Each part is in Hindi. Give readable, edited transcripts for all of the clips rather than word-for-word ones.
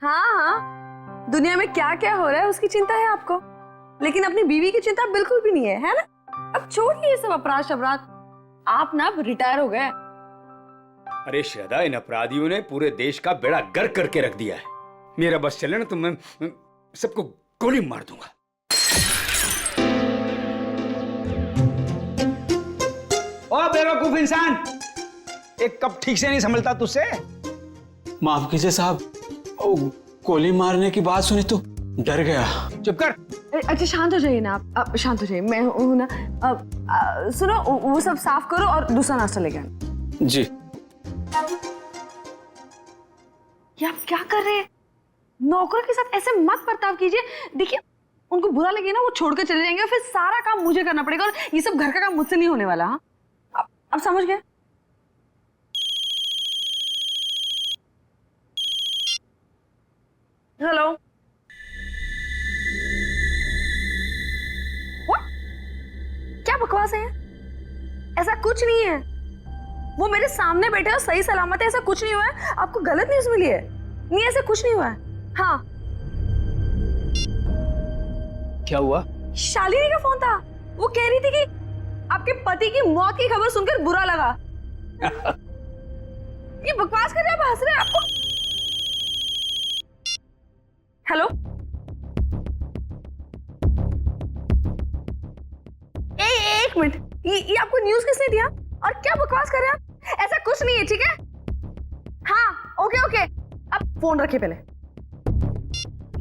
हाँ हाँ, दुनिया में क्या क्या हो रहा है उसकी चिंता है आपको, लेकिन अपनी बीवी की चिंता बिल्कुल भी नहीं है ना? अब छोड़िए ये सब अपराध शबराध, आप ना रिटायर हो गए। अरे श्रद्धा, इन अपराधियों ने पूरे देश का बेड़ा गर्क करके रख दिया है। मेरा बस चले ना तो मैं सबको गोली मार दूंगा। ओ बेवकूफ इंसान, एक कप ठीक से नहीं संभलता तुझसे? माफ कीजिए साहब, गोली मारने की बात सुनी तो डर गया। चुप कर। अच्छा शांत हो जाइए ना आप शांत हो जाइए, मैं हूं ना। सुनो, वो सब साफ करो और दूसरा नाश्ता लेके आना। जी। ये आप क्या कर रहे हैं? नौकर के साथ ऐसे मत बर्ताव कीजिए। देखिए, उनको बुरा लगे ना, वो छोड़कर चले जाएंगे और फिर सारा काम मुझे करना पड़ेगा और ये सब घर का काम मुझसे नहीं होने वाला। हाँ, अब समझ गए? हेलो, क्या बकवास है? ऐसा कुछ नहीं है, वो मेरे सामने बैठे और सही सलामत है, ऐसा कुछ नहीं हुआ है। आपको गलत न्यूज़ मिली है? नहीं, ऐसा कुछ नहीं हुआ है। हाँ, क्या हुआ? शालिनी का फोन था, वो कह रही थी कि आपके पति की मौत की खबर सुनकर बुरा लगा। ये बकवास कर रहे हैं, आप हंस रहे हैं। आपको हेलो, एक मिनट, ये आपको न्यूज़ किसने दिया और क्या बकवास कर रहे हैं आप? ऐसा कुछ नहीं है, ठीक है? हाँ, ओके ओके, अब फोन रखिए पहले।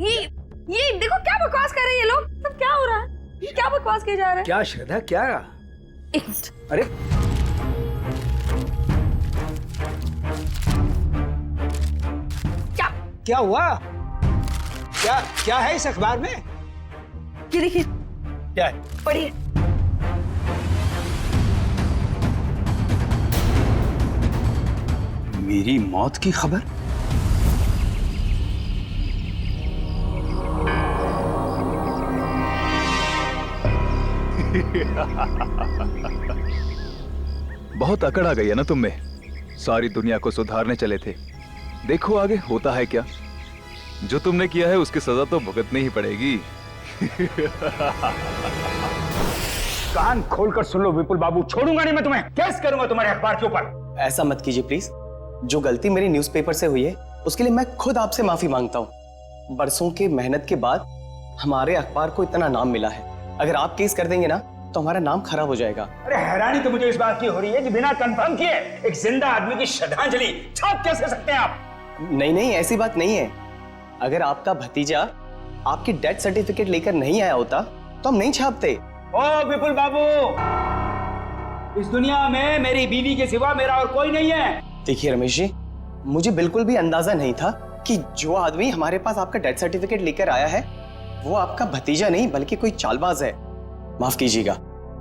ये देखो क्या बकवास कर रहे हैं ये लोग। सब क्या हो रहा है? ये क्या बकवास किया जा रहा है? क्या श्रद्धा, क्या? एक मिनट। अरे क्या हुआ? क्या है इस अखबार में? ये देखिए, क्या है? पढ़िए। मेरी मौत की खबर? बहुत अकड़ आ गई है ना तुम में। सारी दुनिया को सुधारने चले थे, देखो आगे होता है क्या। जो तुमने किया है उसकी सजा तो भुगतनी ही पड़ेगी। कान खोलकर सुन लो विपुल बाबू, छोड़ूंगा नहीं मैं तुम्हें। केस करूंगा तुम्हारे अखबार के ऊपर। ऐसा मत कीजिए प्लीज। जो गलती मेरी न्यूज़पेपर से हुई है उसके लिए मैं खुद आपसे माफी मांगता हूँ। बरसों के मेहनत के बाद हमारे अखबार को इतना नाम मिला है, अगर आप केस कर देंगे ना तो हमारा नाम खराब हो जाएगा। अरे हैरानी तो मुझे इस बात की हो रही है कि बिना कंफर्म किए एक जिंदा आदमी की श्रद्धांजलि छाप कैसे सकते हैं आप? नहीं, ऐसी बात नहीं है। अगर आपका भतीजा आपकी डेथ सर्टिफिकेट लेकर नहीं आया होता तो हम नहीं छापते। ओ विपुल बाबू, इस दुनिया में मेरी बीवी के सिवा मेरा और कोई नहीं है। देखिए रमेश जी, मुझे बिल्कुल भी अंदाजा नहीं था कि जो आदमी हमारे पास आपका डेथ सर्टिफिकेट लेकर आया है वो आपका भतीजा नहीं बल्कि कोई चालबाज है। माफ कीजिएगा,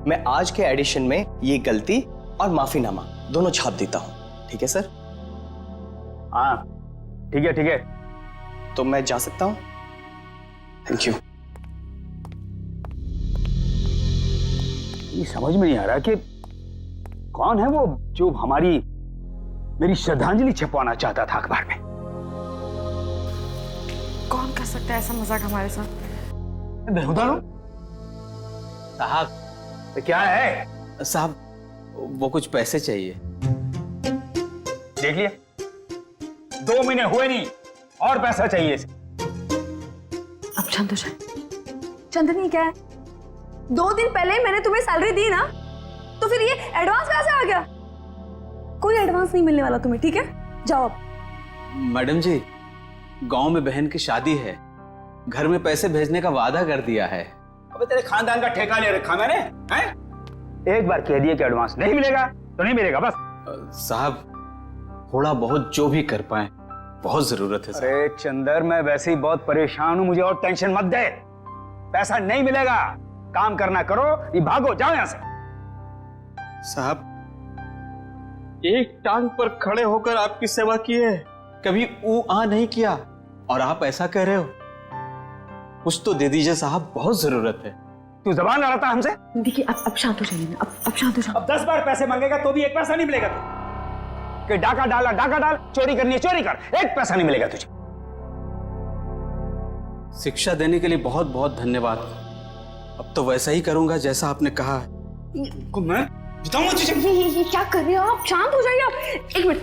मैं आज के एडिशन में ये गलती और माफीनामा दोनों छाप देता हूँ। ठीक है सर? हाँ ठीक है। तो मैं जा सकता हूँ? Thank you. ये समझ में नहीं आ रहा कि कौन है वो जो मेरी श्रद्धांजलि छपवाना चाहता था अखबार में। कौन कर सकता है ऐसा मजाक हमारे साथ? बेहुदा लोग। साहब, तो क्या है? साहब वो कुछ पैसे चाहिए। देख लिया, 2 महीने हुए नहीं और पैसा चाहिए इसे। अब शांत हो जाए। चंदनी, क्या है? 2 दिन पहले मैंने तुम्हें सैलरी दी ना, तो फिर ये एडवांस कैसे आ गया? कोई एडवांस नहीं मिलने वाला तुम्हें, ठीक है? जाओ अब। मैडम जी, गांव में बहन की शादी है, घर में पैसे भेजने का वादा कर दिया है। अबे तेरे खानदान का ठेका ले रखा मैंने, हैं? एक बार कह दिया कि एडवांस नहीं मिलेगा तो नहीं मिलेगा, बस। साहब थोड़ा बहुत जो भी कर पाए, बहुत जरूरत है साहब। अरे चंदर, मैं वैसे ही बहुत परेशान हूं, मुझे और टेंशन मत दे। पैसा नहीं मिलेगा, काम करना करो, ये भागो, जाओ यहां से। साहब एक टांग पर खड़े होकर आपकी सेवा की है, कभी ऊ आ नहीं किया और आप ऐसा कह रहे हो। कुछ तो दे दीजिए साहब, बहुत जरूरत है। तू जबान लड़ाता हमसे? देखिए, अब शांत हो जाइए ना, अब शांत हो जाओ। अब 10 बार पैसे मांगेगा तो भी एक पैसा नहीं मिलेगा तुझे। कि डाका डाल, चोरी करनी है चोरी कर, एक पैसा नहीं मिलेगा तुझे। शिक्षा देने के लिए बहुत बहुत धन्यवाद। अब तो वैसा ही करूंगा जैसा आपने कहा। को मैं बताऊंगा तुझे। ये क्या कर रहे हो आप? शांत हो जाइए आप। एक मिनट,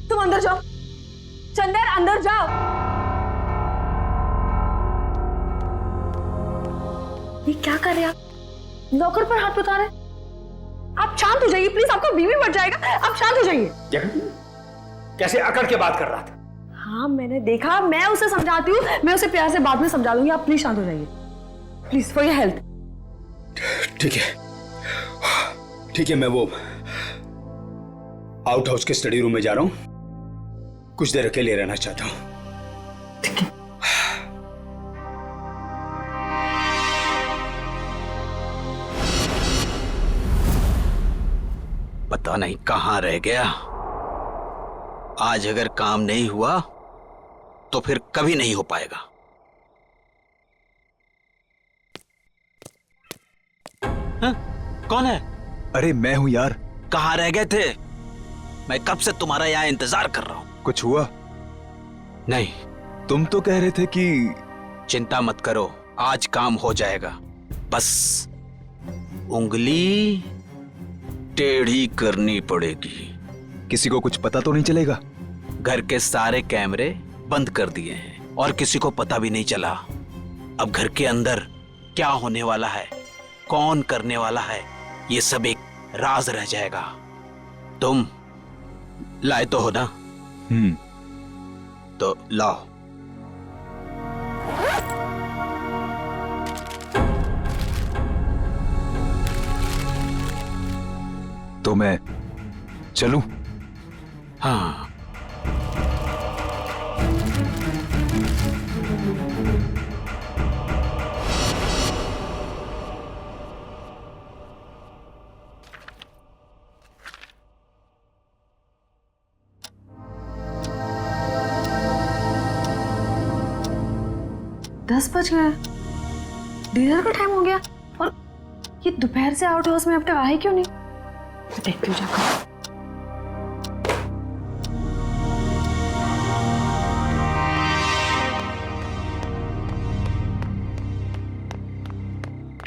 तुम अंदर जाओ। चंदर अंदर जाओ। ये क्या कर रहे हैं आप? नौकर पर हाथ उठा रहे हैं। आप शांत हो जाइए प्लीज, आपका बीवी मर जाएगा। आप शांत हो जाइए। कैसे अकड़ के बात कर रहा था? हाँ मैंने देखा, मैं उसे समझाती हूँ, मैं उसे प्यार से बाद में समझा दूंगी। आप प्लीज शांत हो जाइए, प्लीज फॉर योर हेल्थ। ठीक है, ठीक है, मैं वो आउट हाउस के स्टडी रूम में जा रहा हूं, कुछ देर अकेले रहना चाहता हूं। पता नहीं कहां रह गया। आज अगर काम नहीं हुआ तो फिर कभी नहीं हो पाएगा। हाँ? कौन है? अरे मैं हूं यार। कहां रह गए थे? मैं कब से तुम्हारा यहां इंतजार कर रहा हूं। कुछ हुआ? नहीं। तुम तो कह रहे थे कि चिंता मत करो, आज काम हो जाएगा। बस उंगली टेढ़ी करनी पड़ेगी। किसी को कुछ पता तो नहीं चलेगा? घर के सारे कैमरे बंद कर दिए हैं और किसी को पता भी नहीं चला। अब घर के अंदर क्या होने वाला है, कौन करने वाला है, ये सब एक राज रह जाएगा। तुम लाए तो हो ना? तो लाओ। तो मैं चलूं? हाँ। दस बज गए, डिनर का टाइम हो गया और ये दोपहर से आउट हाउस में अब तक आए क्यों नहीं? मैं देखती हूँ जाकर।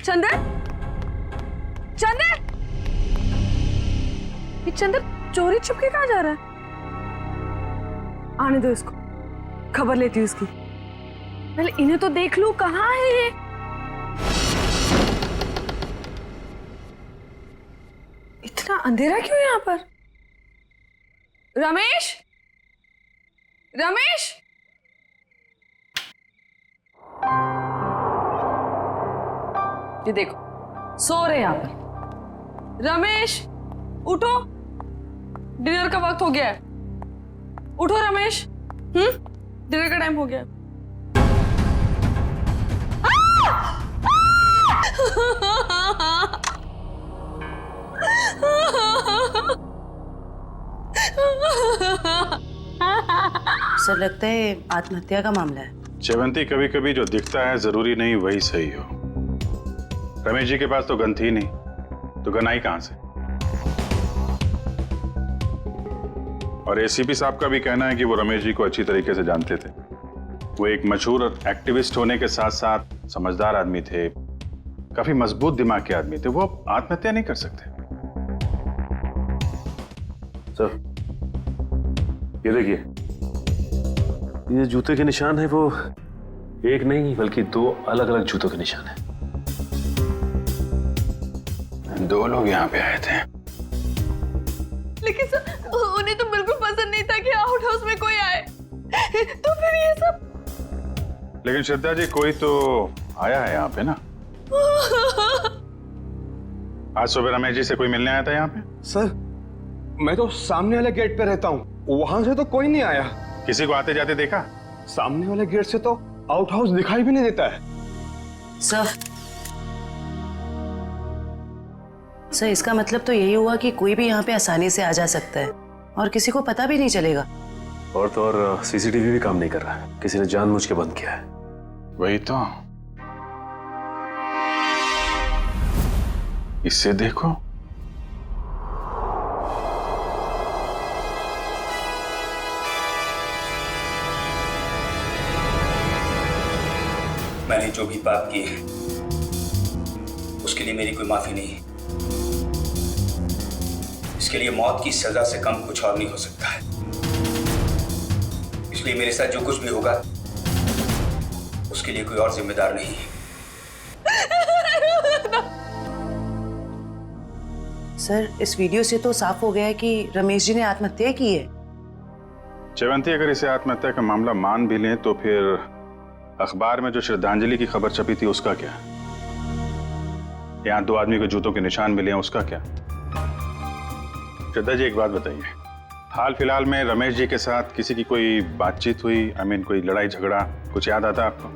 चंदर, चंदर, ये चंदर चोरी छुपके कहाँ जा रहा है? आने दो इसको, खबर लेती हूँ इसकी। पहले इन्हें तो देख लूं, कहाँ है ये? इतना अंधेरा क्यों है यहाँ पर? रमेश, रमेश, ये देखो सो रहे हैं यहाँ पर। रमेश उठो, डिनर का वक्त हो गया है। उठो रमेश, डिनर का टाइम हो गया है। सर लगता है आत्महत्या का मामला है। चेवंती, कभी कभी जो दिखता है जरूरी नहीं वही सही हो। रमेश जी के पास तो गन थी नहीं, तो गन आई कहां से? और एसीपी साहब का भी कहना है कि वो रमेश जी को अच्छी तरीके से जानते थे। वो एक मशहूर एक्टिविस्ट होने के साथ साथ समझदार आदमी थे, काफी मजबूत दिमाग के आदमी थे। वो आत्महत्या नहीं कर सकते। सर ये देखिए, ये जूते के निशान है वो एक नहीं बल्कि दो अलग अलग जूतों के निशान है। दो लोग यहाँ पे आए थे। लेकिन सर उन्हें तो बिल्कुल पसंद नहीं था कि आउट हाउस में कोई आए, तो फिर ये सब। लेकिन श्रद्धा जी, कोई तो आया है यहाँ पे ना? आज सुबह रमेश जी से कोई मिलने आया था यहाँ पे? सर मैं तो सामने वाले गेट पे रहता हूँ, वहां से तो कोई नहीं आया। किसी को आते जाते देखा? सामने वाले गेट से तो आउट हाउस दिखाई भी नहीं देता है। सर इसका मतलब तो यही हुआ कि कोई भी यहाँ पे आसानी से आ जा सकता है और किसी को पता भी नहीं चलेगा। और तो और सीसीटीवी भी काम नहीं कर रहा है, किसी ने जानबूझ के बंद किया है। वही तो, इससे देखो। मैंने जो भी पाप किए हैं उसके लिए मेरी कोई माफी नहीं है। इसके लिए मौत की सजा से कम कुछ और नहीं हो सकता है। इसलिए मेरे साथ जो कुछ भी होगा उसके लिए कोई और जिम्मेदार नहीं है। सर, इस वीडियो से तो साफ हो गया है कि रमेश जी ने आत्महत्या की है। जयवंती, अगर इसे आत्महत्या का मामला मान भी लें तो फिर अखबार में जो श्रद्धांजलि की खबर छपी थी उसका क्या? यहाँ 2 आदमी के जूतों के निशान मिले हैं, उसका क्या? श्रद्धा जी, एक बात बताइए, हाल फिलहाल में रमेश जी के साथ किसी की कोई बातचीत हुई? कोई लड़ाई झगड़ा कुछ याद आता आपको?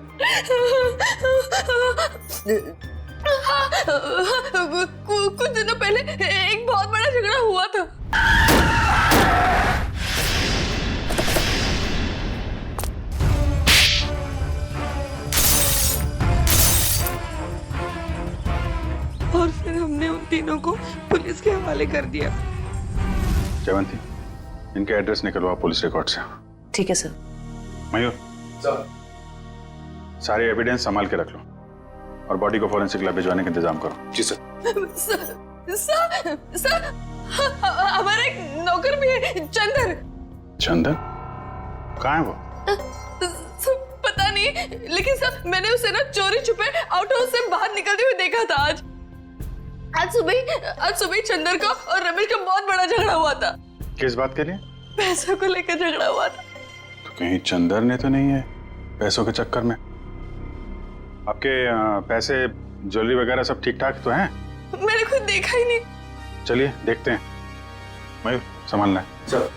कुछ दिनों पहले एक बहुत बड़ा झगड़ा हुआ था। और फिर हमने उन तीनों को पुलिस के हवाले कर दिया। जयवंती, इनके एड्रेस निकलवा पुलिस रिकॉर्ड से। ठीक है सर। मयूर, सारे एविडेंस संभाल के रख लो और बॉडी को फॉरेंसिक लैब भिजवाने का इंतजाम करो। जी सर। सर, हमारा एक नौकर भी है, चंदर। चंदन? कहाँ है वो? पता नहीं, लेकिन सर मैंने उसे ना चोरी छुपे आउट हाउस से बाहर निकलते हुए देखा था। आज सुबह चंदर का और रमेश का बहुत बड़ा झगड़ा हुआ था। किस बात के लिए? पैसों को लेकर झगड़ा हुआ था। तो कहीं चंदर ने तो नहीं है पैसों के चक्कर में? आपके पैसे, ज्वेलरी वगैरह सब ठीक ठाक तो हैं? मैंने खुद देखा ही नहीं। चलिए देखते हैं। मयूर, संभालना है। सर।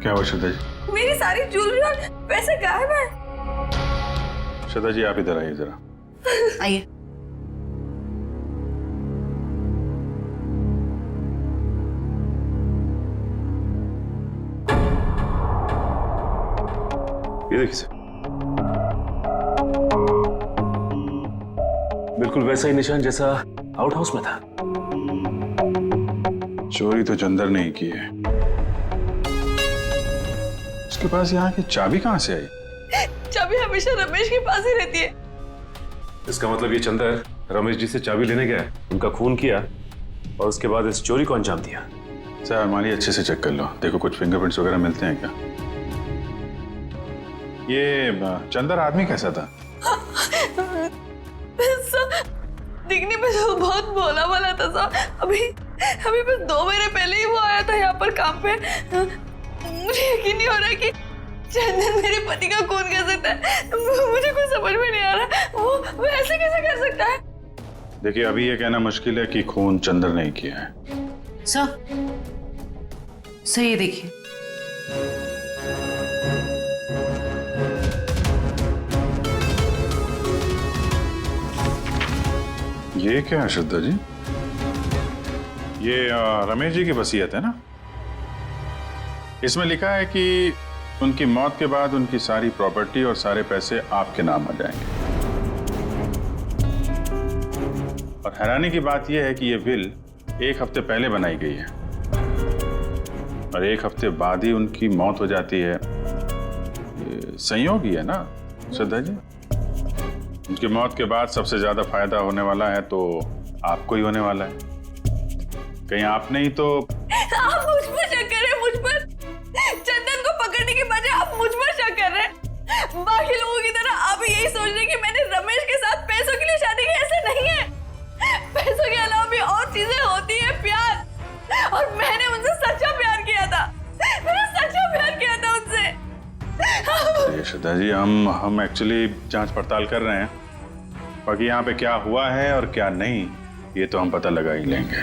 क्या हुआ श्रद्धा जी? मेरी सारी ज्वेलरी और पैसे गायब हैं। श्रद्धा जी, आप इधर आइए जरा। आइए। ये देखिए सर, बिल्कुल वैसा ही निशान जैसा आउट हाउस में था। चोरी तो चंदर ने ही की है। उसके पास यहाँ की चाबी कहाँ से आई? चाबी हमेशा रमेश के पास ही रहती है। इसका मतलब ये चंदर रमेश जी से चाबी लेने गया, उनका खून किया और उसके बाद इस चोरी को अंजाम दिया। सर, अलमारी अच्छे से चेक कर लो, देखो कुछ फिंगरप्रिंट्स वगैरह मिलते हैं क्या? ये चंदर आदमी कैसा था? दिखने में तो बहुत भोला वाला था सर। अभी बस 2 महीने पहले ही वो आया था यहाँ पर काम पे। मुझे यकीन नहीं हो रहा कि चंदन मेरे पति का खून कर सकता है। मुझे कुछ समझ में नहीं आ रहा, वो ऐसे कैसे कर सकता है? देखिए, अभी ये कहना मुश्किल है कि खून चंदर ने किया है। सर ये देखिए। ये क्या है श्रद्धा जी? ये रमेश जी की वसीयत है ना? इसमें लिखा है कि उनकी मौत के बाद उनकी सारी प्रॉपर्टी और सारे पैसे आपके नाम आ जाएंगे। और हैरानी की बात यह है कि यह विल 1 हफ्ते पहले बनाई गई है और 1 हफ्ते बाद ही उनकी मौत हो जाती है। ये संयोग ही है ना श्रद्धा जी? उनकी मौत के बाद सबसे ज्यादा फायदा होने वाला है तो आपको ही होने वाला है। कहीं आपने ही तो... आप मुझ पर शक कर रहे हैं, मुझ पर। चंदन को पकड़ने के बजाय आप मुझ पर शक कर रहे हैं। बाकी लोगों की तरह आप यही सोच रहे हैं कि मैंने रमेश के साथ पैसों के लिए शादी की। ऐसे नहीं है। पैसों के अलावा भी और चीजें होती है, प्यार। और मैंने उनसे सच्चा प्यार किया था। मैंने सच्चा प्यार किया था उनसे। श्रद्धा जी, हम एक्चुअली जांच पड़ताल कर रहे हैं। बाकी यहाँ पे क्या हुआ है और क्या नहीं, ये तो हम पता लगा ही लेंगे।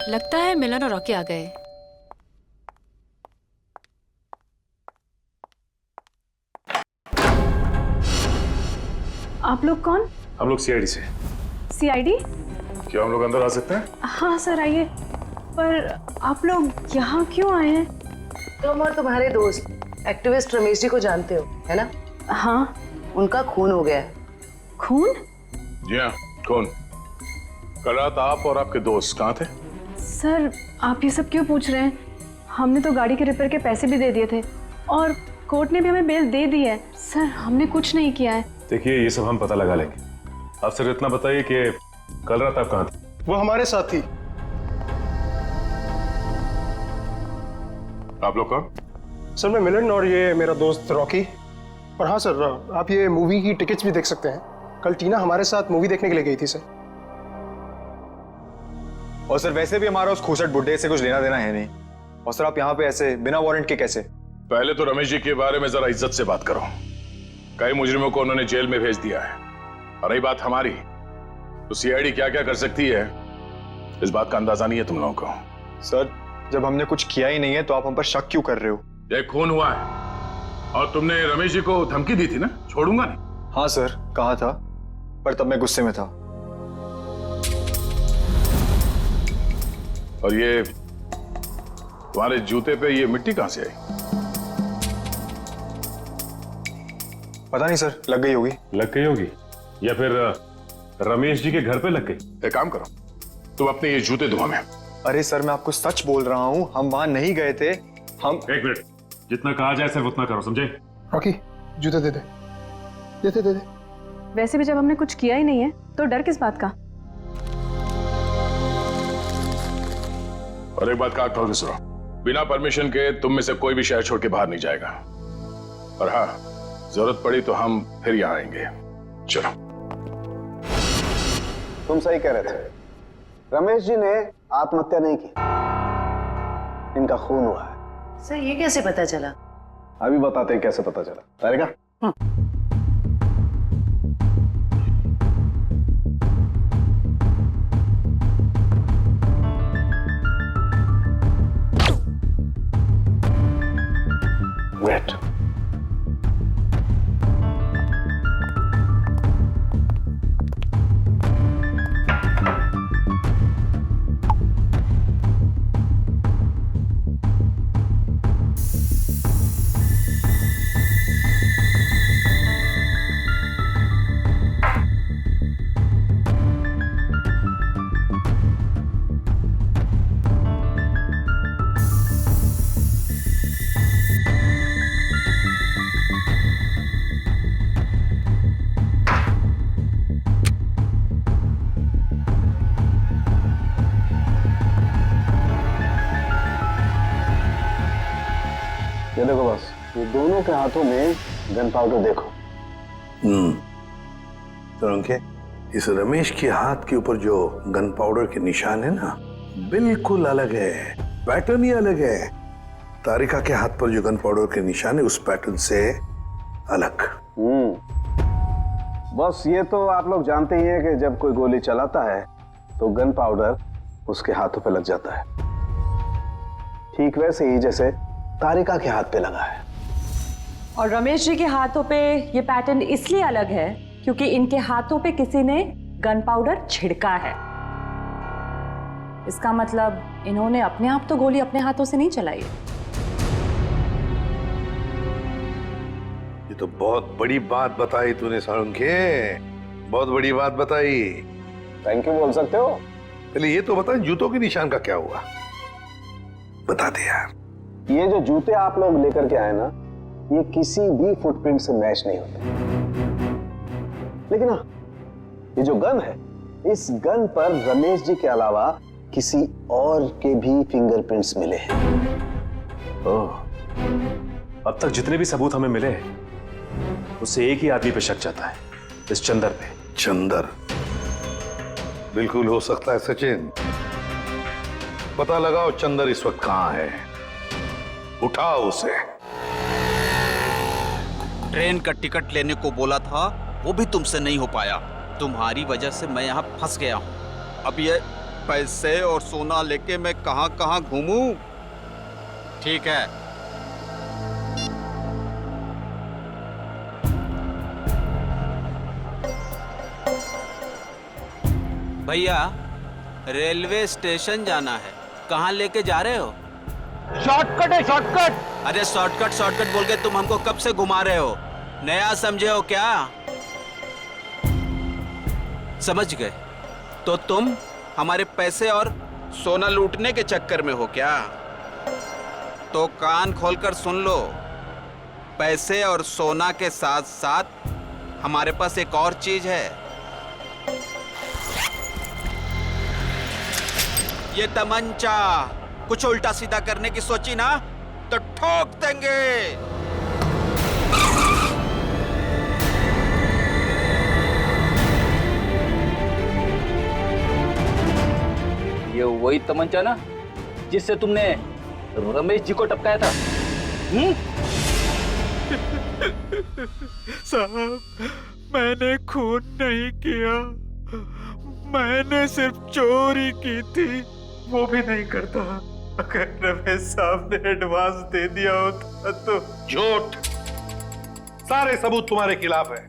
लगता है मिलन और रॉकी आ गए। आप लोग कौन? हम लोग सीआईडी से। सीआईडी? क्या हम लोग अंदर आ सकते हैं? हाँ सर, आइए। पर आप लोग यहाँ क्यों आए हैं? तुम और तुम्हारे दोस्त एक्टिविस्ट रमेश जी को जानते हो, है ना? हाँ। उनका खून हो गया है। खून? जी हाँ, कौन? कल रात आप और आपके दोस्त कहाँ थे? सर आप ये सब क्यों पूछ रहे हैं? हमने तो गाड़ी के रिपेयर के पैसे भी दे दिए थे और कोर्ट ने भी हमें बेल दे दी है। सर हमने कुछ नहीं किया है। देखिए, ये सब हम पता लगा लेंगे। आप सिर्फ इतना बताइए कि कल रात आप कहाँ थे? वो हमारे साथ थी। आप लोग कौन? सर मैं मिलन और ये मेरा दोस्त रॉकी। और हाँ सर, आप ये मूवी की टिकट्स भी देख सकते हैं। कल टीना हमारे साथ मूवी देखने के लिए गई थी सर। और सर वैसे भी हमारा उस खूसट बुड्ढे से कुछ लेना देना है नहीं। और सर आप यहाँ पे ऐसे बिना वारंट के कैसे? पहले तो रमेश जी के बारे में जरा इज्जत से बात करो। कई मुजरिमों को उन्होंने जेल में भेज दिया है। और रही बात हमारी, तो सीआईडी क्या क्या कर सकती है इस बात का अंदाजा नहीं है तुम लोगों को। सर जब हमने कुछ किया ही नहीं है तो आप हम पर शक क्यों कर रहे हो? ये खून हुआ है और तुमने रमेश जी को धमकी दी थी ना, छोड़ूंगा नहीं। हाँ सर कहा था, पर तब मैं गुस्से में था। और ये तुम्हारे जूते पे ये मिट्टी कहां से आई? पता नहीं सर, लग गई होगी। लग गई होगी या फिर रमेश जी के घर पे लग गई। एक काम करो, तुम अपने ये जूते धुआ में। अरे सर मैं आपको सच बोल रहा हूँ, हम वहां नहीं गए थे। हम एक मिनट, जितना कहा जाए सिर्फ उतना करो, समझे? रॉकी जूते दे दे, दे दे। वैसे भी जब हमने कुछ किया ही नहीं है तो डर किस बात का? और एक बात काट के सुनो, बिना परमिशन के तुम में से कोई भी शहर छोड़ के बाहर नहीं जाएगा। और हाँ, जरूरत पड़ी तो हम फिर यहाँ आएंगे। चलो। तुम सही कह रहे थे, रमेश जी ने आत्महत्या नहीं की, इनका खून हुआ है। सर ये कैसे पता चला? अभी बताते हैं कैसे पता चला। तारिका वेट। ये देखो बस, ये दोनों के हाथों में गन पाउडर देखो। तो इस रमेश के हाथ के ऊपर जो गन पाउडर के निशान है ना, बिल्कुल अलग है, पैटर्न ही अलग है। तारिका के हाथ पर जो गन पाउडर के निशान है उस पैटर्न से अलग। बस ये तो आप लोग जानते ही हैं कि जब कोई गोली चलाता है तो गन पाउडर उसके हाथों पे लग जाता है। ठीक वैसे ही जैसे तारिका के हाथ पे लगा है। और रमेश जी के हाथों पे ये पैटर्न इसलिए अलग है क्योंकि इनके हाथों पे किसी ने गन पाउडर छिड़का है। इसका मतलब इन्होंने अपने आप तो गोली अपने हाथों से नहीं चलाई। ये तो बहुत बड़ी बात बताई तूने सारुंखे, बहुत बड़ी बात बताई। थैंक यू बोल सकते हो। पहले ये तो बता, जूतों के निशान का क्या हुआ? बता दे यार। ये जो जूते आप लोग लेकर के आए ना, ये किसी भी फुटप्रिंट से मैच नहीं होते। लेकिन हाँ, ये जो गन है, इस गन पर रमेश जी के अलावा किसी और के भी फिंगरप्रिंट्स मिले हैं। ओह, अब तक जितने भी सबूत हमें मिले उससे एक ही आदमी पे शक जाता है, इस चंदर पे। चंदर बिल्कुल हो सकता है सचिन। पता लगाओ चंदर इस वक्त कहां है, उठाओ उसे। ट्रेन का टिकट लेने को बोला था, वो भी तुमसे नहीं हो पाया। तुम्हारी वजह से मैं यहाँ फंस गया हूँ। अब ये पैसे और सोना लेके मैं कहाँ कहाँ घूमूं? ठीक है, भैया रेलवे स्टेशन जाना है। कहाँ लेके जा रहे हो? शॉर्टकट है, शॉर्टकट। अरे शॉर्टकट शॉर्टकट बोल के तुम हमको कब से घुमा रहे हो? नया समझे हो क्या? समझ गए? तो तुम हमारे पैसे और सोना लूटने के चक्कर में हो क्या? तो कान खोलकर सुन लो, पैसे और सोना के साथ साथ हमारे पास एक और चीज है। ये तमंचा। कुछ उल्टा सीधा करने की सोची ना तो ठोक देंगे। ये वही तमंचा ना जिससे तुमने रमेश जी को टपकाया था? साहब, मैंने खून नहीं किया, मैंने सिर्फ चोरी की थी, वो भी नहीं करता। अगर रमेश साहब ने एडवांस दे दिया होता तो। झूठ। सारे सबूत तुम्हारे खिलाफ है।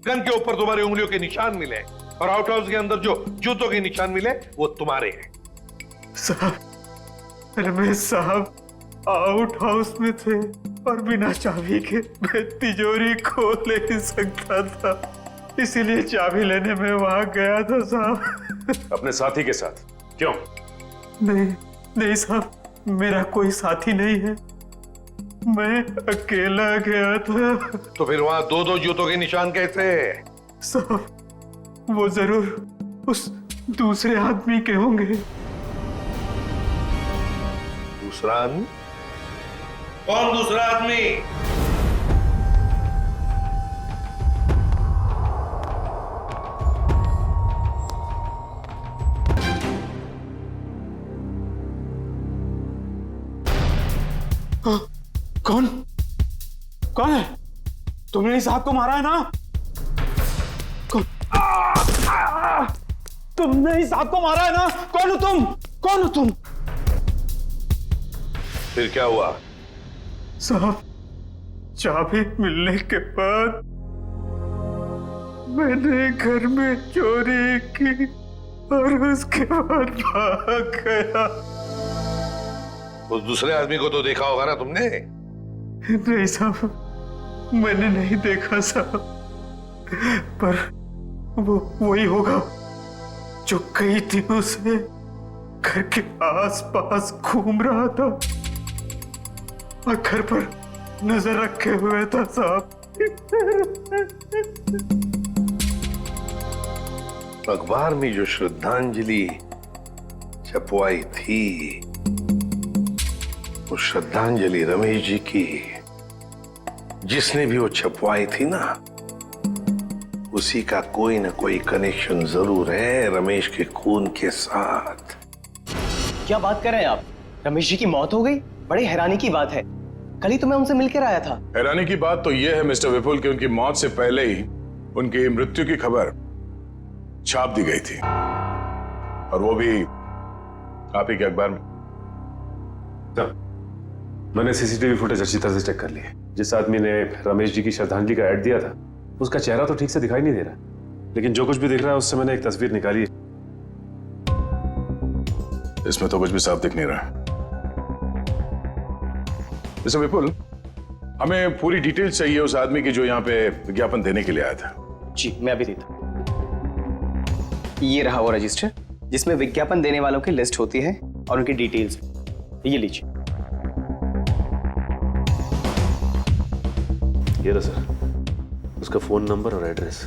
गन के ऊपर तुम्हारी उंगलियों के निशान मिले और आउट हाउस के अंदर जो जूतों के निशान मिले वो तुम्हारे हैं। साहब, रमेश साहब आउट हाउस में थे और बिना चाबी के मैं तिजोरी खोल नहीं सकता था, इसीलिए चाबी लेने में वहां गया था साहब। अपने साथी के साथ? क्यों? नहीं साहब, मेरा कोई साथी नहीं है, मैं अकेला गया था। तो फिर वहां दो दो जूतों के निशान कैसे? साहब, वो जरूर उस दूसरे आदमी के होंगे। दूसरा आदमी? कौन दूसरा आदमी? कौन कौन है? तुमने इस साहब को मारा है ना? तुमने इस साहब को मारा है ना? कौन हो तुम? कौन हो तुम? फिर क्या हुआ? साहब, चाबी मिलने के बाद मैंने घर में चोरी की और उसके बाद भाग गया। उस दूसरे आदमी को तो देखा होगा ना तुमने? नहीं साहब, मैंने नहीं देखा साहब, पर वो वही होगा जो कई दिनों से घर के आस-पास घूम रहा था और घर पर नजर रखे हुए था साहब। अखबार में जो श्रद्धांजलि छपवाई थी, वो श्रद्धांजलि रमेश जी की, जिसने भी वो छपवाई थी ना, उसी का कोई ना कोई कनेक्शन जरूर है रमेश के खून के साथ। क्या बात कर रहे हैं आप? रमेश जी की मौत हो गई? बड़ी हैरानी की बात है, कल ही तो मैं उनसे मिलकर आया था। हैरानी की बात तो यह है मिस्टर विपुल कि उनकी मौत से पहले ही उनकी मृत्यु की खबर छाप दी गई थी, और वो भी आप ही के अखबार में। मैंने सीसीटीवी फुटेज अच्छी तरह से चेक कर ली है। जिस आदमी ने रमेश जी की श्रद्धांजलि का ऐड दिया था, उसका चेहरा तो ठीक से दिखाई नहीं दे रहा, लेकिन जो कुछ भी दिख रहा है उससे मैंने एक तस्वीर निकाली है। इसमें तो कुछ भी साफ दिख नहीं रहा। मिस्टर विपुल, हमें पूरी डिटेल चाहिए उस आदमी की जो यहाँ पे विज्ञापन देने के लिए आया था। जी, मैं अभी देता हूं। ये रहा वो रजिस्टर जिसमें विज्ञापन देने वालों की लिस्ट होती है और उनकी डिटेल्स। ये लीजिए। ये रहा सर, उसका फोन नंबर और address.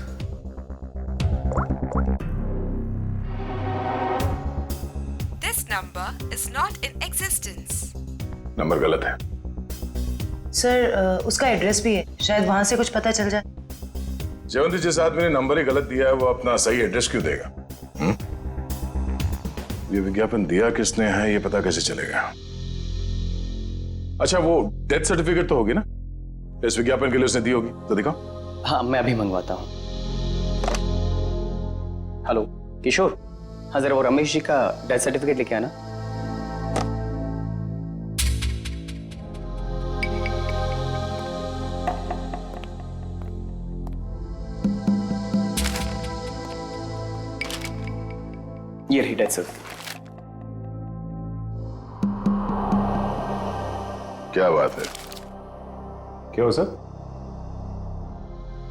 This number is not in existence. Number गलत है सर। उसका एड्रेस भी है, शायद वहां से कुछ पता चल जाए। जयवंती, जिस आदमी ने नंबर ही गलत दिया है वो अपना सही एड्रेस क्यों देगा? ये विज्ञापन दिया किसने है ये पता कैसे चलेगा? अच्छा, वो डेथ सर्टिफिकेट तो होगी ना इस विज्ञापन के लिए उसने दी होगी, तो दिखाओ। हाँ, मैं अभी मंगवाता हूँ। हेलो किशोर, हाँ जरा वो रमेश जी का डेथ सर्टिफिकेट लेके आना। ये रही डेथ सर्टिफिकेट। क्या बात है? क्या हो सर?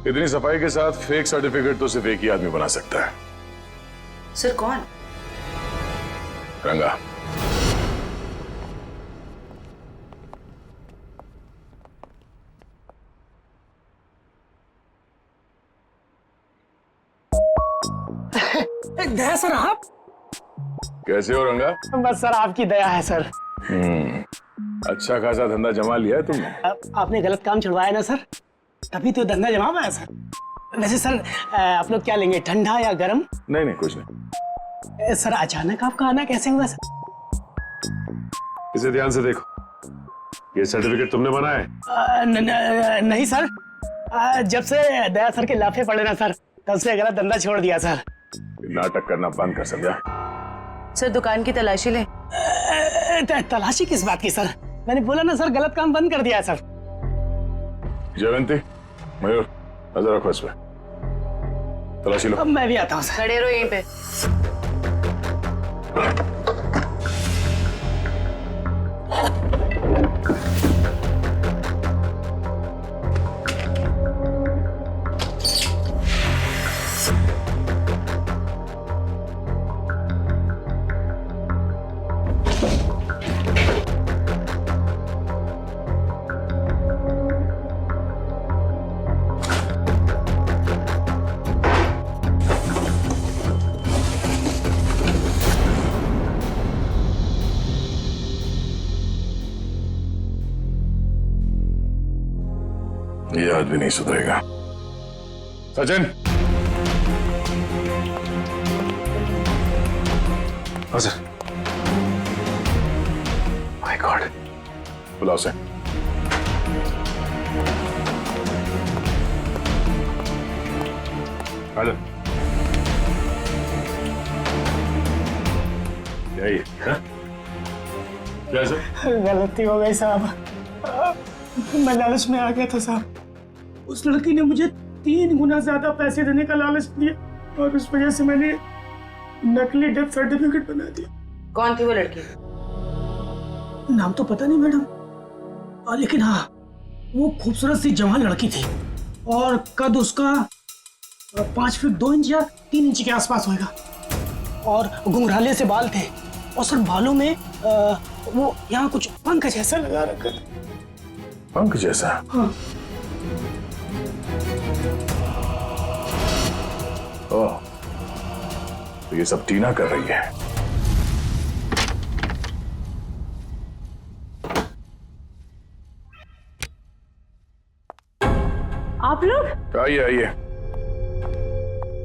इतनी सफाई के साथ फेक सर्टिफिकेट तो सिर्फ एक ही आदमी बना सकता है। सर कौन? रंगा। दया सर आप? कैसे हो रंगा? बस सर आपकी दया है सर। अच्छा खासा धंधा जमा लिया है तुमने। आपने गलत काम छुड़वाया ना सर, तभी तो धंधा जमा पाया सर। वैसे सर आप लोग क्या लेंगे, ठंडा या गर्म? नहीं नहीं कुछ नहीं। सर अचानक आपका आना कैसे हुआ सर? इसे ध्यान से देखो, ये सर्टिफिकेट तुमने बनाया है? नहीं सर, जब से दया सर के लाफे पड़े ना सर, तब से गलत धंधा छोड़ दिया सर। नाटक करना बंद कर, समझा? सर दुकान की तलाशी ले। तलाशी किस बात की सर? मैंने बोला ना सर, गलत काम बंद कर दिया है सर। जयंती, मयूर, नजर रखो इस पे, तलाशी लो। अब मैं भी आता हूँ सर। खड़े रहो यहीं पे। ये आदमी नहीं सुधरेगा। सचिन, हाँ सर। माय गॉड, बुलाओ से। हेलो, यही है क्या सर? गलती हो गई साहब, मैं लालच में आ गया था साहब। उस लड़की ने मुझे 3 गुना ज्यादा पैसे देने का लालच दिया और उस वजह से मैंने नकली डेथ सर्टिफिकेट बना दिया। कौन थी वो लड़की? नाम तो पता नहीं मैडम, लेकिन हाँ वो खूबसूरत सी जवान लड़की थी और कद उसका 5 फीट 2 इंच या 3 इंच के आसपास होगा और घुंघराले से बाल थे और सर बालों में वो यहाँ कुछ पंख जैसा लगा रखा था। पंख जैसा? हाँ। ओह, तो ये सब टीना कर रही है। आप लोग? आइए आइए।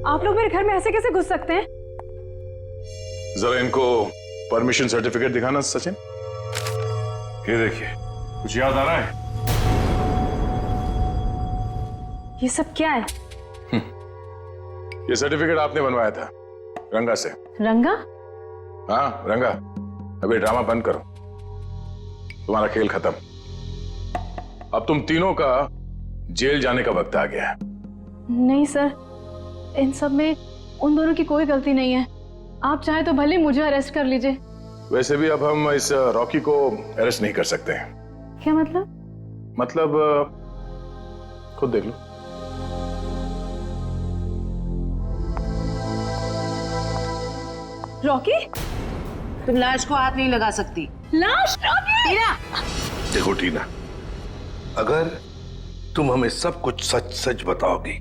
आप लोग मेरे घर में ऐसे कैसे घुस सकते हैं? जरा इनको परमिशन सर्टिफिकेट दिखाना सचिन। ये देखिए, कुछ याद आ रहा है? ये सब क्या है? ये सर्टिफिकेट आपने बनवाया था रंगा से। रंगा? हाँ रंगा, अभी ड्रामा बंद करो, तुम्हारा खेल खत्म। अब तुम तीनों का जेल जाने का वक्त आ गया है। नहीं सर, इन सब में उन दोनों की कोई गलती नहीं है। आप चाहे तो भले मुझे अरेस्ट कर लीजिए। वैसे भी अब हम इस रॉकी को अरेस्ट नहीं कर सकते हैं। क्या मतलब? मतलब खुद देख लो। रॉकी, तुम लाश को हाथ नहीं लगा सकती। लाश? रॉकी! टीना! देखो टीना, अगर तुम हमें सब कुछ सच सच बताओगी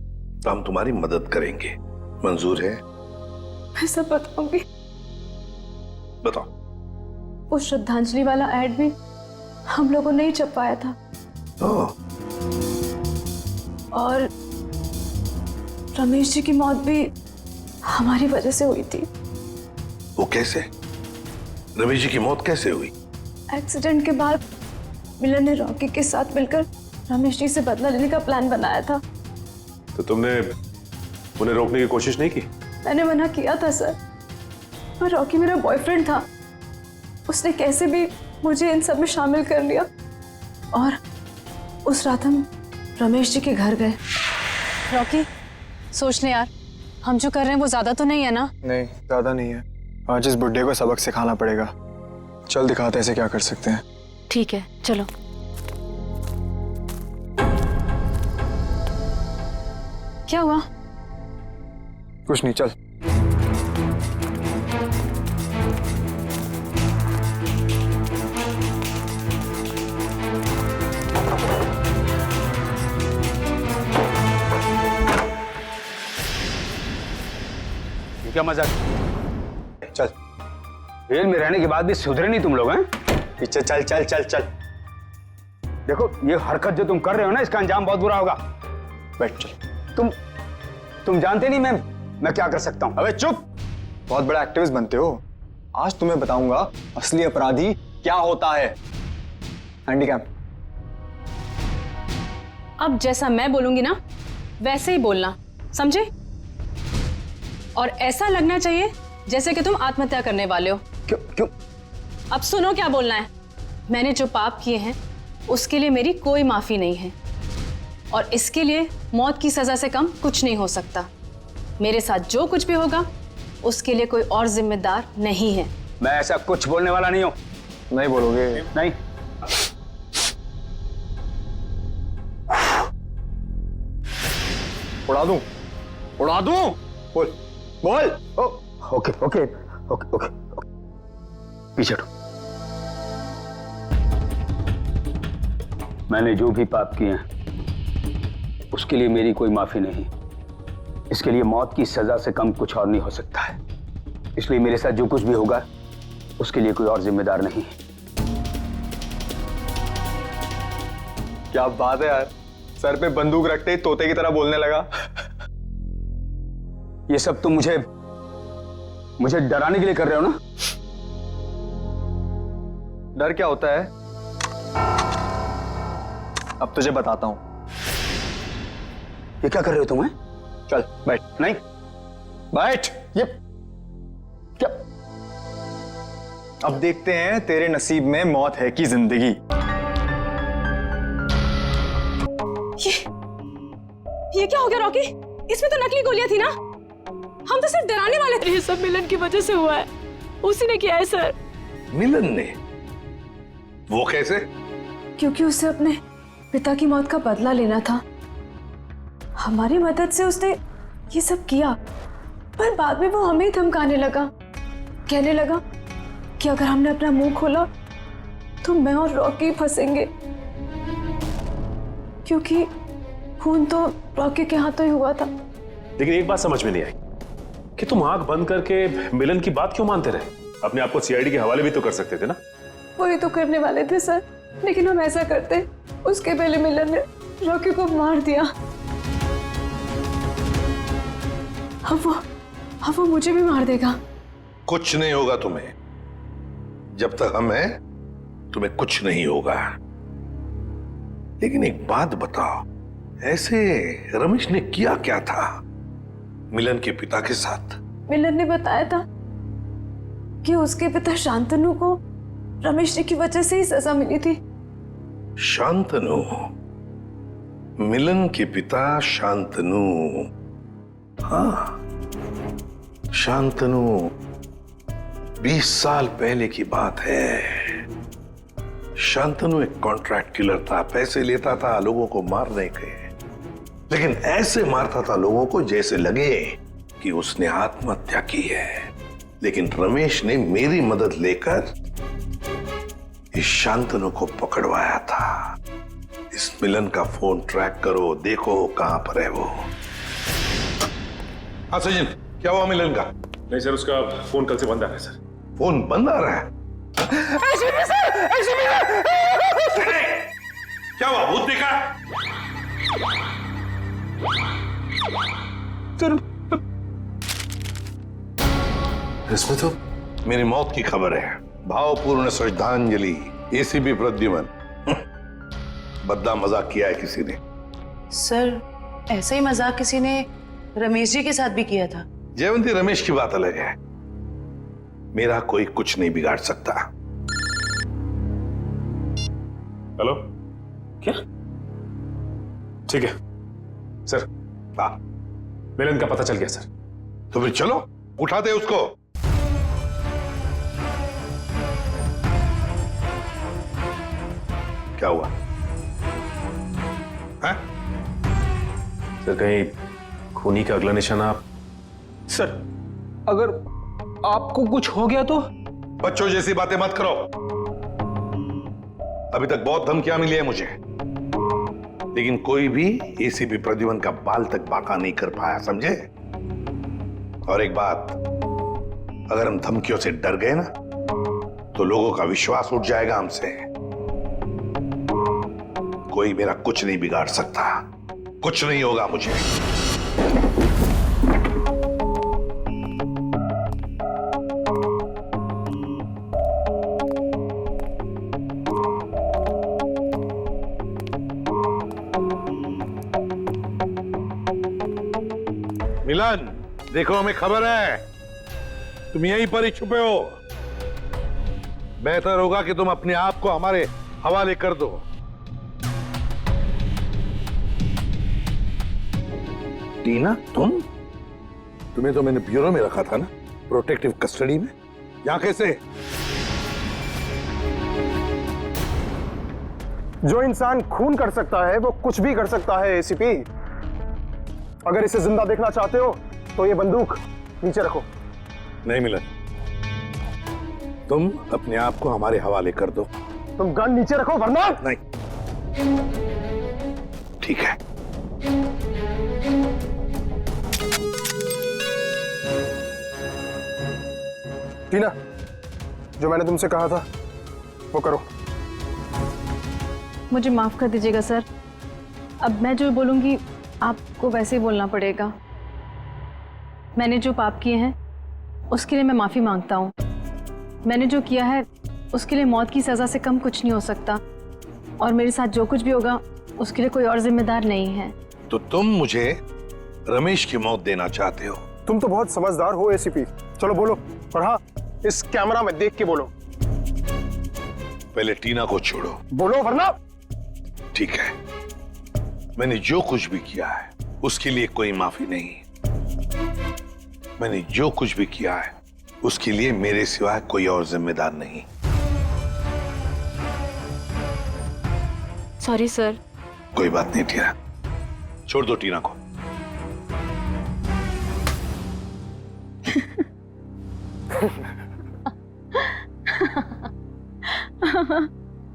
तो हम तुम्हारी मदद करेंगे। मंजूर है? मैं सब बताऊंगी। बताओ। वो श्रद्धांजलि वाला ऐड भी हम लोगों ने ही छपवाया था। और रमेश जी की मौत भी हमारी वजह से हुई थी। वो कैसे? रमेश जी की मौत कैसे हुई? एक्सीडेंट के बाद मिलन ने रॉकी के साथ मिलकर रमेश जी से बदला लेने का प्लान बनाया था। तो तुमने उन्हें रोकने की कोशिश नहीं की? मैंने मना किया था सर, पर रॉकी मेरा बॉयफ्रेंड था। उसने कैसे भी मुझे इन सब में शामिल कर लिया और उस रात हम रमेश जी के घर गए। रॉकी, सोच ले यार, हम जो कर रहे हैं वो ज्यादा तो नहीं है ना? नहीं, ज्यादा नहीं है। आज इस बुड्ढे को सबक सिखाना पड़ेगा। चल दिखाते हैं इसे क्या कर सकते हैं। ठीक है, चलो। क्या हुआ? कुछ नहीं, चल। ये क्या मजाक? चल। जेल में रहने के बाद भी सुधरे नहीं तुम लोग हैं? पीछे चल चल चल चल। देखो ये हरकत जो तुम कर रहे हो ना, इसका अंजाम बहुत बुरा होगा। बैठ चल। तुम जानते नहीं मैं क्या कर सकता हूं। अबे चुप! बहुत बड़ा एक्टिविस्ट बनते हो। आज तुम्हें बताऊंगा असली अपराधी क्या होता है। हैंडीकैम। अब जैसा मैं बोलूंगी ना वैसे ही बोलना, समझे? और ऐसा लगना चाहिए जैसे कि तुम आत्महत्या करने वाले हो। क्यों? अब सुनो क्या बोलना है। मैंने जो पाप किए हैं उसके लिए मेरी कोई माफी नहीं है, और इसके लिए मौत की सजा से कम कुछ नहीं हो सकता। मेरे साथ जो कुछ भी होगा उसके लिए कोई और जिम्मेदार नहीं है। मैं ऐसा कुछ बोलने वाला नहीं हूं। नहीं बोलोगे? नहीं। उड़ा दूं? उड़ा दूं? बोल बोल। ओके ओके ओके ओके, पीछे हटो। मैंने जो भी पाप किए हैं उसके लिए मेरी कोई माफी नहीं। इसके लिए मौत की सजा से कम कुछ और नहीं हो सकता है। इसलिए मेरे साथ जो कुछ भी होगा उसके लिए कोई और जिम्मेदार नहीं है। क्या बात है यार, सर पे बंदूक रखते ही तोते की तरह बोलने लगा। ये सब तुम मुझे डराने के लिए कर रहे हो ना? डर क्या होता है अब तुझे बताता हूं। ये क्या कर रहे हो तुम? चल बैठ। नहीं बैठ। ये क्या? अब देखते हैं तेरे नसीब में मौत है कि जिंदगी। ये क्या हो गया रॉकी? इसमें तो नकली गोलियां थी ना। हम तो सिर्फ डराने वाले थे। ये सब मिलन की वजह से हुआ है। उसी ने किया है सर। मिलन ने? वो कैसे? क्योंकि उसे अपने पिता की मौत का बदला लेना था। हमारी मदद से उसने ये सब किया, पर बाद में वो हमें ही धमकाने लगा। कहने लगा कि अगर हमने अपना मुंह खोला तो मैं और रॉकी फंसेंगे, क्योंकि खून तो रॉकी के हाथों ही हुआ था। लेकिन एक बात समझ में नहीं आई कि तुम आंख बंद करके मिलन की बात क्यों मानते रहे? अपने आप को सीआईडी के हवाले भी तो कर सकते थे ना। वही तो करने वाले थे सर, लेकिन हम ऐसा करते उसके पहले मिलन ने रॉकी को मार दिया। अब वो मुझे भी मार देगा। कुछ नहीं होगा तुम्हें। जब तक हम हैं तुम्हें कुछ नहीं होगा। लेकिन एक बात बताओ, ऐसे रमेश ने किया क्या था मिलन के पिता के साथ? मिलन ने बताया था कि उसके पिता शांतनु को रमेश जी की वजह से ही सजा मिली थी। शांतनु? मिलन के पिता शांतनु? हाँ, शांतनु 20 साल पहले की बात है। शांतनु एक कॉन्ट्रैक्ट किलर था, पैसे लेता था लोगों को मारने के, लेकिन ऐसे मारता था लोगों को जैसे लगे कि उसने आत्महत्या की है। लेकिन रमेश ने मेरी मदद लेकर इस शांतनु को पकड़वाया था। इस मिलन का फोन ट्रैक करो, देखो कहां पर है वो। हाँ सचिन, क्या हुआ मिलन का? नहीं सर, उसका फोन कल से बंद आ रहा है सर। फोन बंद आ रहा है? क्या हुआ, भूत देखा? इसमें तो मेरी मौत की खबर है। भावपूर्ण श्रद्धांजलि, एसीपी प्रद्युमन। बद्दा मजाक किया है किसी ने। सर, ऐसा ही मजाक किसी ने रमेश जी के साथ भी किया था। जयवंती, रमेश की बात अलग है। मेरा कोई कुछ नहीं बिगाड़ सकता। हेलो, क्या? ठीक है सर। हाँ, मिलन का पता चल गया सर। तो फिर चलो उठाते उसको। क्या हुआ है? सर, कहीं खूनी का अगला निशाना आप। सर, अगर आपको कुछ हो गया तो? बच्चों जैसी बातें मत करो। अभी तक बहुत धमकियां मिली है मुझे, लेकिन कोई भी एसीपी प्रद्युमन का बाल तक बांका नहीं कर पाया, समझे? और एक बात, अगर हम धमकियों से डर गए ना तो लोगों का विश्वास उठ जाएगा हमसे। कोई मेरा कुछ नहीं बिगाड़ सकता, कुछ नहीं होगा मुझे। मिलन, देखो हमें खबर है तुम यहीं पर ही छुपे हो। बेहतर होगा कि तुम अपने आप को हमारे हवाले कर दो। टीना, तुम्हें तो मैंने ब्यूरो में रखा था ना, प्रोटेक्टिव कस्टडी में। यहां कैसे? जो इंसान खून कर सकता है वो कुछ भी कर सकता है एसीपी। अगर इसे जिंदा देखना चाहते हो तो ये बंदूक नीचे रखो। नहीं मिलन, तुम अपने आप को हमारे हवाले कर दो। तुम गन नीचे रखो वरना। नहीं, ठीक है। टीना, जो मैंने तुमसे कहा था वो करो। मुझे माफ कर दीजिएगा सर, अब मैं जो बोलूंगी आपको वैसे ही बोलना पड़ेगा। मैंने जो पाप किए हैं उसके लिए मैं माफी मांगता हूँ। मैंने जो किया है उसके लिए मौत की सजा से कम कुछ नहीं हो सकता, और मेरे साथ जो कुछ भी होगा उसके लिए कोई और जिम्मेदार नहीं है। तो तुम मुझे रमेश की मौत देना चाहते हो? तुम तो बहुत समझदार हो एसीपी। चलो बोलो, और हाँ, इस कैमरा में देख के बोलो। पहले टीना को छोड़ो। बोलो वरना। ठीक है, मैंने जो कुछ भी किया है उसके लिए कोई माफी नहीं। मैंने जो कुछ भी किया है उसके लिए मेरे सिवाय कोई और जिम्मेदार नहीं। Sorry sir. कोई बात नहीं टीना, छोड़ दो टीना को।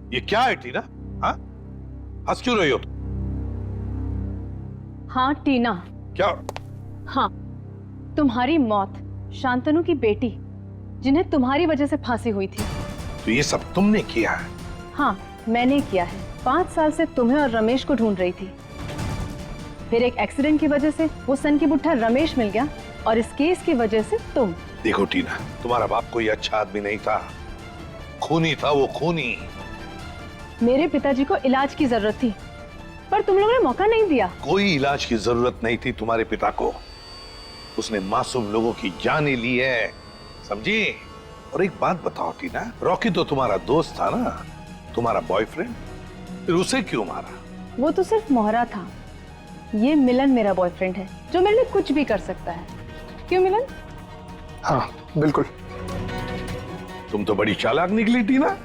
ये क्या है टीना? हाँ, हंस क्यों रही हो तुम? हाँ टीना। क्या? हाँ, तुम्हारी मौत शांतनु की बेटी जिन्हें तुम्हारी वजह से फांसी हुई थी। तो ये सब तुमने किया है? हाँ, मैंने किया है। 5 साल से तुम्हें और रमेश को ढूंढ रही थी। फिर एक एक्सीडेंट की वजह से वो सन की बुट्ठा रमेश मिल गया, और इस केस की वजह से तुम। देखो टीना, तुम्हारा बाप कोई अच्छा आदमी नहीं था, खूनी था वो, खूनी। मेरे पिताजी को इलाज की जरूरत थी, पर तुम लोगों ने मौका नहीं दिया। कोई इलाज की जरूरत नहीं थी तुम्हारे पिता को। उसने मासूम लोगों की जानें ली है, समझी? और एक बात बताओ टीना, रॉकी तो तुम्हारा दोस्त था ना, तुम्हारा बॉयफ्रेंड, फिर उसे क्यों मारा? वो तो सिर्फ मोहरा था। ये मिलन मेरा बॉयफ्रेंड है, जो मेरे लिए कुछ भी कर सकता है। क्यों मिलन? हाँ बिल्कुल। तुम तो बड़ी चालाक निकली टीना।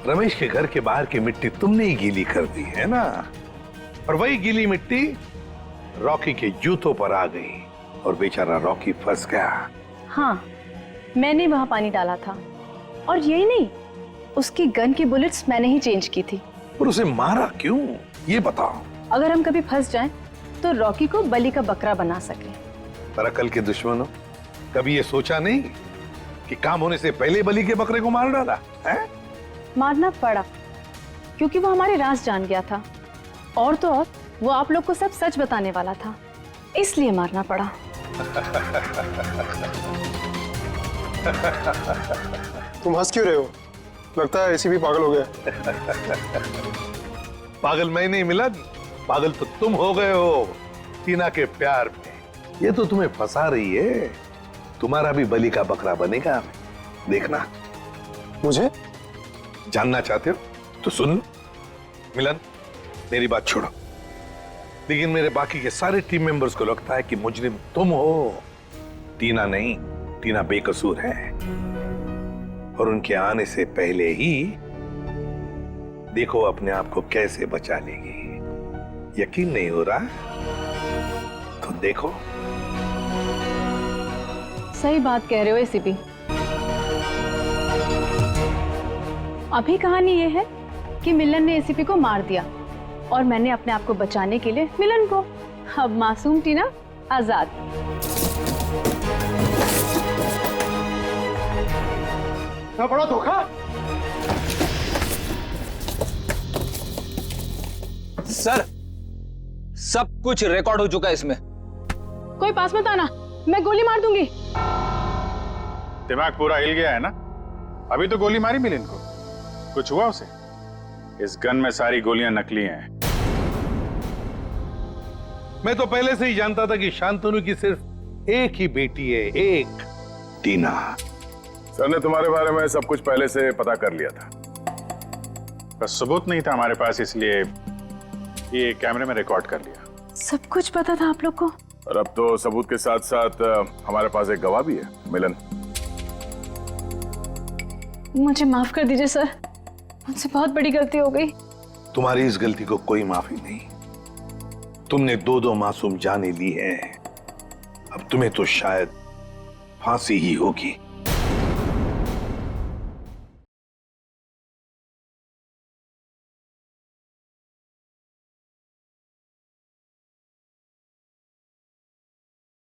रमेश के घर के बाहर की मिट्टी तुमने ही गीली कर दी है ना, और वही गीली मिट्टी रॉकी के जूतों पर आ गई और बेचारा रॉकी फंस गया। हाँ, मैंने वहां पानी डाला था, और यही नहीं, उसकी गन की बुलेट्स मैंने ही चेंज की थी। पर उसे मारा क्यों, ये बताओ। अगर हम कभी फंस जाएं, तो रॉकी को बलि का बकरा बना सके। पर अकल के दुश्मनों, कभी ये सोचा नहीं कि काम होने से पहले बलि के बकरे को मार डाला है? मारना पड़ा क्योंकि वो हमारे राज जान गया था, और तो और वो आप लोग को सब सच बताने वाला था, इसलिए मारना पड़ा। तुम हंस क्यों रहे हो? लगता है एसीपी पागल हो गया। पागल मैं नहीं मिलन, पागल तो तुम हो गए हो टीना के प्यार में। ये तो तुम्हें फंसा रही है। तुम्हारा भी बलि का बकरा बनेगा, देखना। मुझे जानना चाहते हो तो सुन लो। मिलन, मेरी बात छोड़ो, लेकिन मेरे बाकी के सारे टीम मेंबर्स को लगता है कि मुजरिम तुम हो, टीना नहीं। टीना बेकसूर है, और उनके आने से पहले ही देखो अपने आप को कैसे बचा लेगी। यकीन नहीं हो रहा तो देखो। सही बात कह रहे हो एसीपी। अभी कहानी ये है कि मिलन ने एसीपी को मार दिया और मैंने अपने आप को बचाने के लिए मिलन को। अब मासूम टीना आजाद। ना बड़ा धोखा। सर, सब कुछ रिकॉर्ड हो चुका है इसमें। कोई पास मत आना, मैं गोली मार दूंगी। दिमाग पूरा हिल गया है ना? अभी तो गोली मारी मिलिन को, कुछ हुआ उसे? इस गन में सारी गोलियां नकली हैं। मैं तो पहले से ही जानता था कि शांतनु की सिर्फ एक ही बेटी है, एक, टीना। सर ने तुम्हारे बारे में सब कुछ पहले से पता कर लिया था, बस सबूत नहीं था हमारे पास, इसलिए ये कैमरे में रिकॉर्ड कर लिया। सब कुछ पता था आप लोग को? और अब तो सबूत के साथ साथ हमारे पास एक गवाह भी है, मिलन। मुझे माफ कर दीजिए सर, मुझसे बहुत बड़ी गलती हो गई। तुम्हारी इस गलती को कोई माफी नहीं। तुमने दो मासूम जाने ली हैं, अब तुम्हें तो शायद फांसी ही होगी।